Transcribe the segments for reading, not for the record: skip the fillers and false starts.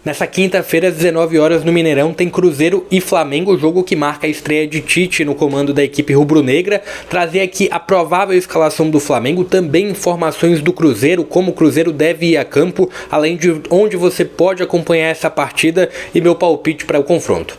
Nessa quinta-feira, às 19 horas, no Mineirão, tem Cruzeiro e Flamengo, jogo que marca a estreia de Tite no comando da equipe rubro-negra. Trazer aqui a provável escalação do Flamengo, também informações do Cruzeiro, como o Cruzeiro deve ir a campo, além de onde você pode acompanhar essa partida e meu palpite para o confronto.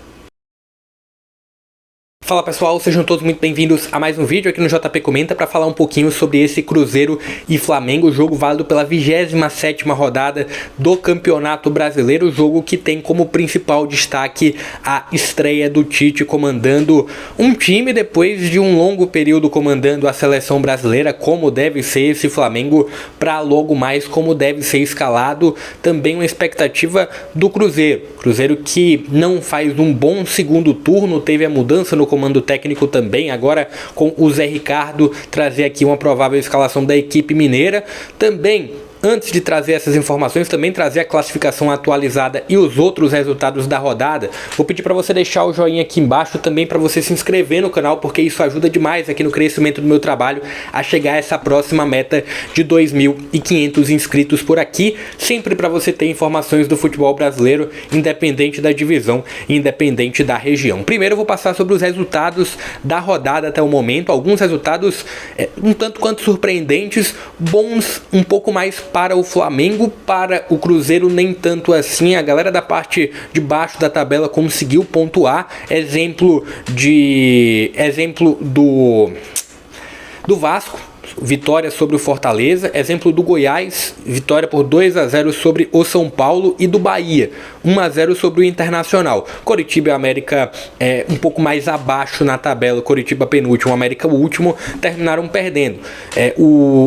Fala pessoal, sejam todos muito bem-vindos a mais um vídeo aqui no JP Comenta para falar um pouquinho sobre esse Cruzeiro e Flamengo, jogo válido pela 27ª rodada do Campeonato Brasileiro, jogo que tem como principal destaque a estreia do Tite comandando um time depois de um longo período comandando a seleção brasileira, como deve ser esse Flamengo para logo mais como deve ser escalado. Também uma expectativa do Cruzeiro que não faz um bom segundo turno, teve a mudança no comando técnico também, agora com o Zé Ricardo, trazer aqui uma provável escalação da equipe mineira. Também, antes de trazer essas informações, também trazer a classificação atualizada e os outros resultados da rodada. Vou pedir para você deixar o joinha aqui embaixo, também para você se inscrever no canal, porque isso ajuda demais aqui no crescimento do meu trabalho a chegar a essa próxima meta de 2.500 inscritos por aqui, sempre para você ter informações do futebol brasileiro, independente da divisão, independente da região. Primeiro eu vou passar sobre os resultados da rodada até o momento, alguns resultados um tanto quanto surpreendentes, bons um pouco mais para o Flamengo, para o Cruzeiro nem tanto assim. A galera da parte de baixo da tabela conseguiu pontuar. Exemplo do Vasco, vitória sobre o Fortaleza. Exemplo do Goiás, vitória por 2-0 sobre o São Paulo. E do Bahia, 1-0 sobre o Internacional. Coritiba e América um pouco mais abaixo na tabela. Coritiba penúltimo, América o último, terminaram perdendo.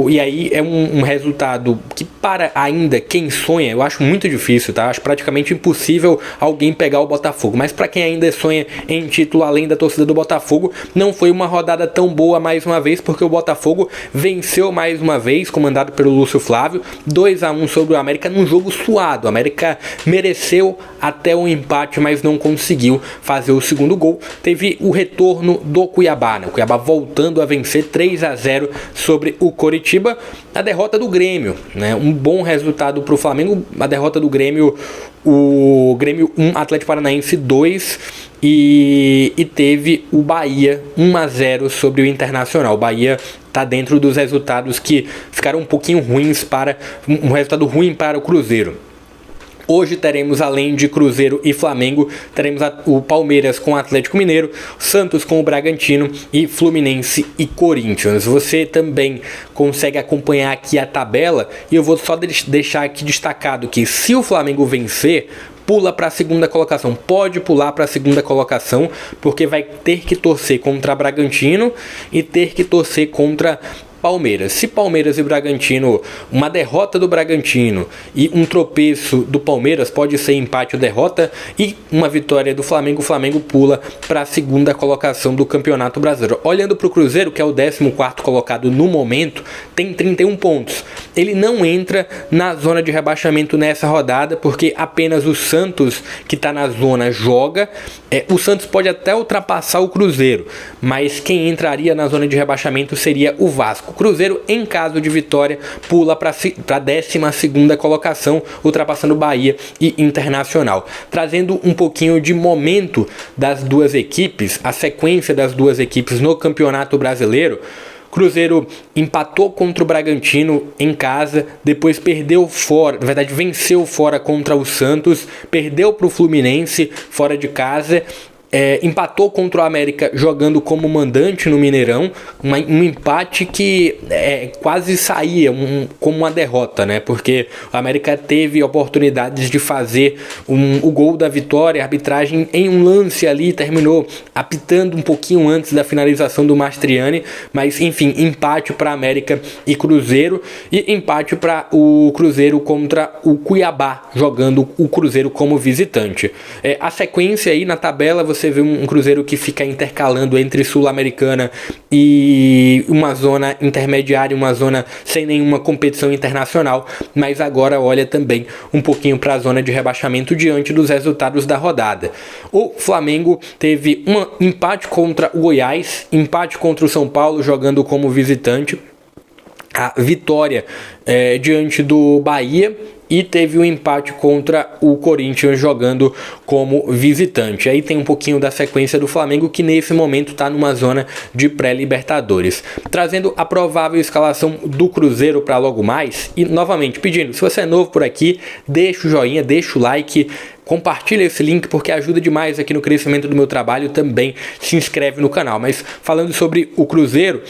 E aí é um resultado que, para ainda quem sonha, eu acho muito difícil, tá? Acho praticamente impossível alguém pegar o Botafogo. Mas para quem ainda sonha em título, além da torcida do Botafogo, não foi uma rodada tão boa mais uma vez, porque o Botafogo venceu mais uma vez, comandado pelo Lúcio Flávio, 2-1 sobre o América num jogo suado. O América mereceu até o empate, mas não conseguiu fazer o segundo gol. Teve o retorno do Cuiabá, né? O Cuiabá voltando a vencer 3-0 sobre o Coritiba. A derrota do Grêmio, né? Um bom resultado para o Flamengo. A derrota do Grêmio, o Grêmio 1, Atlético Paranaense 2. E teve o Bahia 1-0 sobre o Internacional. O Bahia está dentro dos resultados que ficaram um pouquinho ruins, para um resultado ruim para o Cruzeiro. Hoje teremos, além de Cruzeiro e Flamengo, teremos o Palmeiras com o Atlético Mineiro, Santos com o Bragantino e Fluminense e Corinthians. Você também consegue acompanhar aqui a tabela, e eu vou só deixar aqui destacado que se o Flamengo vencer, pula para a segunda colocação, pode pular para a segunda colocação, porque vai ter que torcer contra Bragantino e ter que torcer contra Palmeiras. Se Palmeiras e Bragantino, uma derrota do Bragantino e um tropeço do Palmeiras, pode ser empate ou derrota, e uma vitória do Flamengo, o Flamengo pula para a segunda colocação do Campeonato Brasileiro. Olhando para o Cruzeiro, que é o 14º colocado no momento, tem 31 pontos. Ele não entra na zona de rebaixamento nessa rodada, porque apenas o Santos, que está na zona, joga. O Santos pode até ultrapassar o Cruzeiro, mas quem entraria na zona de rebaixamento seria o Vasco. O Cruzeiro, em caso de vitória, pula para a 12ª colocação, ultrapassando Bahia e Internacional. Trazendo um pouquinho de momento das duas equipes, a sequência das duas equipes no Campeonato Brasileiro. Cruzeiro empatou contra o Bragantino em casa, depois perdeu fora, na verdade venceu fora contra o Santos, perdeu para o Fluminense fora de casa. Empatou contra o América jogando como mandante no Mineirão, um empate que quase saía como uma derrota, né? Porque o América teve oportunidades de fazer o gol da vitória, a arbitragem em um lance ali terminou apitando um pouquinho antes da finalização do Mastriani, mas enfim, empate para América e Cruzeiro, e empate para o Cruzeiro contra o Cuiabá, jogando o Cruzeiro como visitante. A sequência aí na tabela, você vê um Cruzeiro que fica intercalando entre Sul-Americana e uma zona intermediária, uma zona sem nenhuma competição internacional, mas agora olha também um pouquinho para a zona de rebaixamento diante dos resultados da rodada. O Flamengo teve um empate contra o Goiás, empate contra o São Paulo jogando como visitante, a vitória diante do Bahia e teve um empate contra o Corinthians jogando como visitante. Aí tem um pouquinho da sequência do Flamengo, que nesse momento está numa zona de pré-Libertadores. Trazendo a provável escalação do Cruzeiro para logo mais, e novamente pedindo, se você é novo por aqui, deixa o joinha, deixa o like, compartilha esse link porque ajuda demais aqui no crescimento do meu trabalho, também se inscreve no canal. Mas falando sobre o Cruzeiro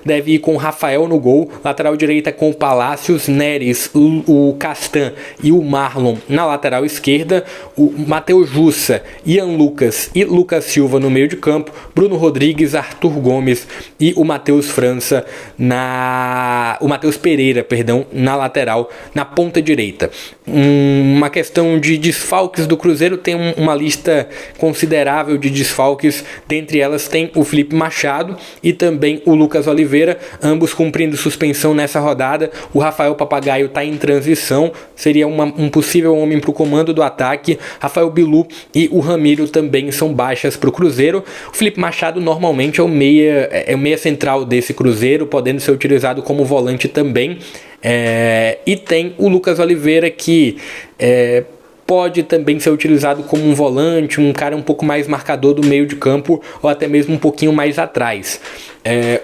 deve ir com o Rafael no gol, lateral direita com o Palácios, Neres, o Castan e o Marlon na lateral esquerda, o Matheus Jussa, Ian Lucas e Lucas Silva no meio de campo, Bruno Rodrigues, Arthur Gomes e o Matheus Pereira, na lateral, na ponta direita. Uma questão de desfalques do Cruzeiro, tem uma lista considerável de desfalques, dentre elas tem o Felipe Machado e também o Lucas Oliveira, ambos cumprindo suspensão nessa rodada. O Rafael Papagaio está em transição, seria um possível homem para o comando do ataque. Rafael Bilu e o Ramiro também são baixas para o Cruzeiro. O Felipe Machado normalmente é o meia central desse Cruzeiro, podendo ser utilizado como volante também. E tem o Lucas Oliveira, que pode também ser utilizado como um volante, um cara um pouco mais marcador do meio de campo, ou até mesmo um pouquinho mais atrás.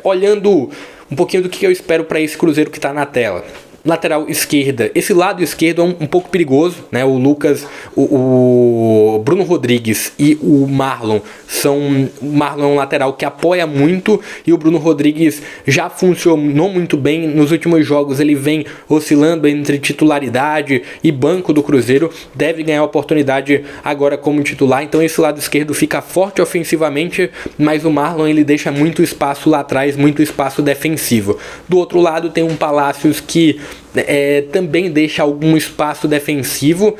Olhando um pouquinho do que eu espero para esse Cruzeiro que está na tela. Lateral esquerda, esse lado esquerdo é um pouco perigoso, né? O Bruno Rodrigues e o Marlon o Marlon é um lateral que apoia muito, e o Bruno Rodrigues já funcionou muito bem nos últimos jogos. Ele vem oscilando entre titularidade e banco do Cruzeiro, deve ganhar oportunidade agora como titular. Então esse lado esquerdo fica forte ofensivamente, mas o Marlon ele deixa muito espaço lá atrás, muito espaço defensivo. Do outro lado tem um Palácios que também deixa algum espaço defensivo.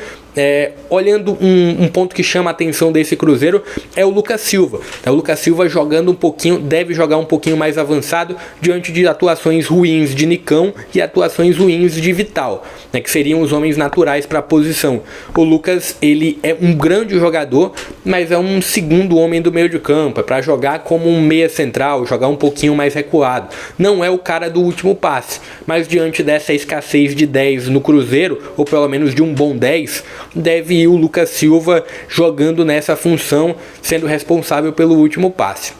Olhando um ponto que chama a atenção desse Cruzeiro é o Lucas Silva. O Lucas Silva jogando um pouquinho, deve jogar um pouquinho mais avançado diante de atuações ruins de Nicão e atuações ruins de Vital, que seriam os homens naturais para a posição. O Lucas ele é um grande jogador, mas é um segundo homem do meio de campo, para jogar como um meia central, jogar um pouquinho mais recuado. Não é o cara do último passe, mas diante dessa escassez de 10 no Cruzeiro, ou pelo menos de um bom 10, deve ir o Lucas Silva jogando nessa função, sendo responsável pelo último passe.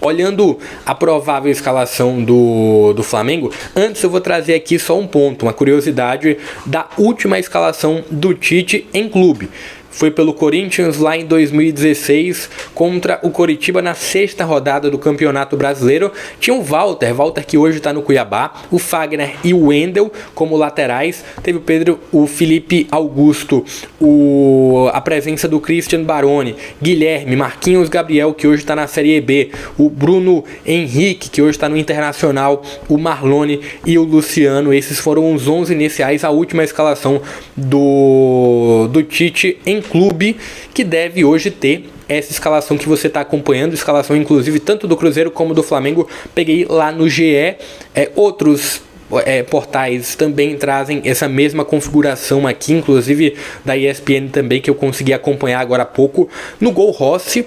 Olhando a provável escalação do Flamengo, antes eu vou trazer aqui só um ponto, uma curiosidade da última escalação do Tite em clube. Foi pelo Corinthians lá em 2016 contra o Coritiba na 6ª rodada do Campeonato Brasileiro. Tinha o Walter que hoje está no Cuiabá, o Fagner e o Wendel como laterais. Teve o Felipe Augusto, a presença do Christian Baroni, Guilherme, Marquinhos Gabriel, que hoje está na Série B, o Bruno Henrique, que hoje está no Internacional, o Marlone e o Luciano. Esses foram os 11 iniciais, a última escalação do Tite em clube, que deve hoje ter essa escalação que você está acompanhando, escalação inclusive tanto do Cruzeiro como do Flamengo. Peguei lá no GE, outros portais também trazem essa mesma configuração aqui, inclusive da ESPN também, que eu consegui acompanhar agora há pouco. No gol, Rossi,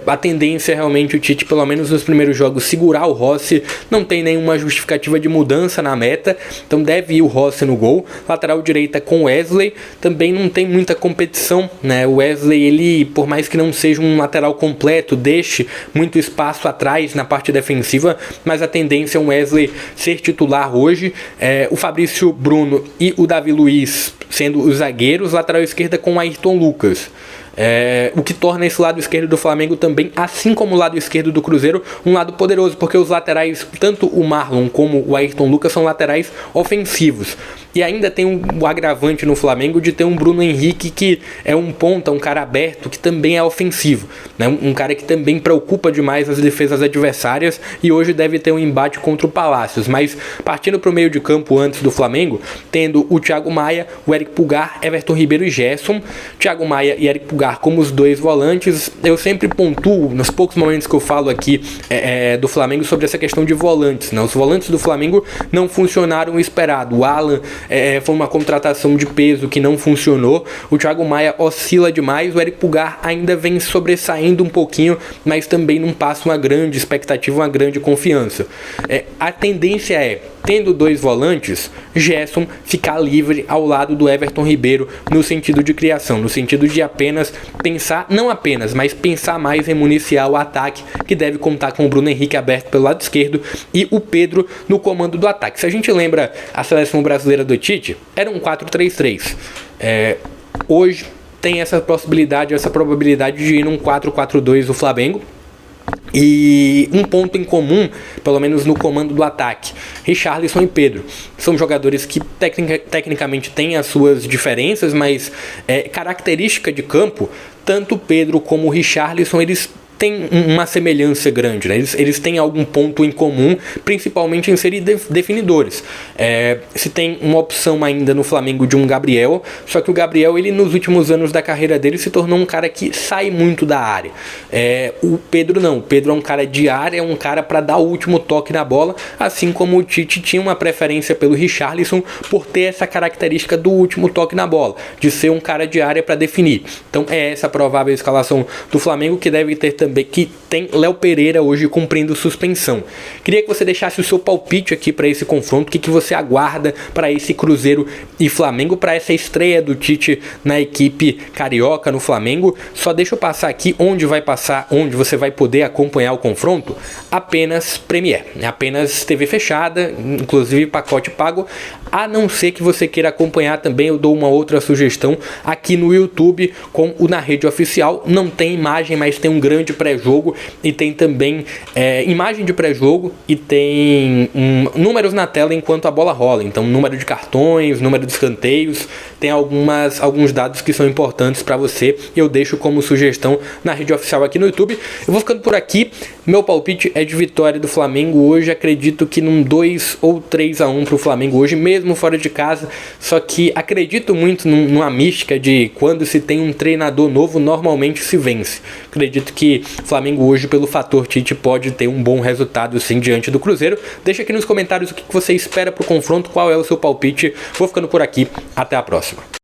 a tendência é realmente o Tite, pelo menos nos primeiros jogos, segurar o Rossi. Não tem nenhuma justificativa de mudança na meta, então deve ir o Rossi no gol. Lateral direita com Wesley, também não tem muita competição, né? O Wesley, ele, por mais que não seja um lateral completo, deixe muito espaço atrás na parte defensiva, mas a tendência é o Wesley ser titular hoje. O Fabrício Bruno e o Davi Luiz sendo os zagueiros, lateral esquerda com o Ayrton Lucas. O que torna esse lado esquerdo do Flamengo também, assim como o lado esquerdo do Cruzeiro, um lado poderoso, porque os laterais, tanto o Marlon como o Ayrton Lucas, são laterais ofensivos. E ainda tem um agravante no Flamengo de ter um Bruno Henrique que é um ponta, um cara aberto, que também é ofensivo, né? Um cara que também preocupa demais as defesas adversárias, e hoje deve ter um embate contra o Palácios. Mas partindo para o meio de campo antes do Flamengo, tendo o Thiago Maia, o Eric Pulgar, Everton Ribeiro e Gerson. Thiago Maia e Eric Pulgar como os dois volantes. Eu sempre pontuo, nos poucos momentos que eu falo aqui do Flamengo, sobre essa questão de volantes, né? Os volantes do Flamengo não funcionaram o esperado. O Alan foi uma contratação de peso que não funcionou. O Thiago Maia oscila demais. O Eric Pulgar ainda vem sobressaindo um pouquinho, mas também não passa uma grande expectativa, uma grande confiança. A tendência é tendo 2 volantes, Gerson ficar livre ao lado do Everton Ribeiro no sentido de criação, no sentido de apenas pensar, não apenas, mas pensar mais em municiar o ataque, que deve contar com o Bruno Henrique aberto pelo lado esquerdo e o Pedro no comando do ataque. Se a gente lembra a seleção brasileira do Tite, era um 4-3-3. Hoje tem essa possibilidade, essa probabilidade de ir num 4-4-2 o Flamengo. E um ponto em comum, pelo menos no comando do ataque, Richarlison e Pedro. São jogadores que tecnicamente têm as suas diferenças, mas característica de campo, tanto Pedro como o Richarlison, eles têm uma semelhança grande, né? Eles têm algum ponto em comum, principalmente em serem definidores. Se tem uma opção ainda no Flamengo de um Gabriel, só que o Gabriel, ele nos últimos anos da carreira dele se tornou um cara que sai muito da área. O Pedro não, o Pedro é um cara de área, é um cara para dar o último toque na bola, assim como o Tite tinha uma preferência pelo Richarlison por ter essa característica do último toque na bola, de ser um cara de área para definir. Então é essa a provável escalação do Flamengo, que deve ter também, que tem Léo Pereira hoje cumprindo suspensão. Queria que você deixasse o seu palpite aqui para esse confronto, o que você aguarda para esse Cruzeiro e Flamengo, para essa estreia do Tite na equipe carioca no Flamengo. Só deixa eu passar aqui onde você vai poder acompanhar o confronto, apenas Premier, apenas TV fechada, inclusive pacote pago, a não ser que você queira acompanhar também. Eu dou uma outra sugestão aqui no YouTube com o Na Rede Oficial. Não tem imagem, mas tem um grande pré-jogo e tem também imagem de pré-jogo e tem números na tela enquanto a bola rola. Então, número de cartões, número de escanteios, tem alguns dados que são importantes para você. Eu deixo como sugestão na Rede Oficial aqui no YouTube. Eu vou ficando por aqui. Meu palpite é de vitória do Flamengo hoje. Acredito que num 2 ou 3-1 pro Flamengo hoje, mesmo fora de casa. Só que acredito muito numa mística de quando se tem um treinador novo, normalmente se vence. Acredito que o Flamengo hoje, pelo fator Tite, pode ter um bom resultado sim diante do Cruzeiro. Deixa aqui nos comentários o que você espera pro confronto, qual é o seu palpite. Vou ficando por aqui, até a próxima.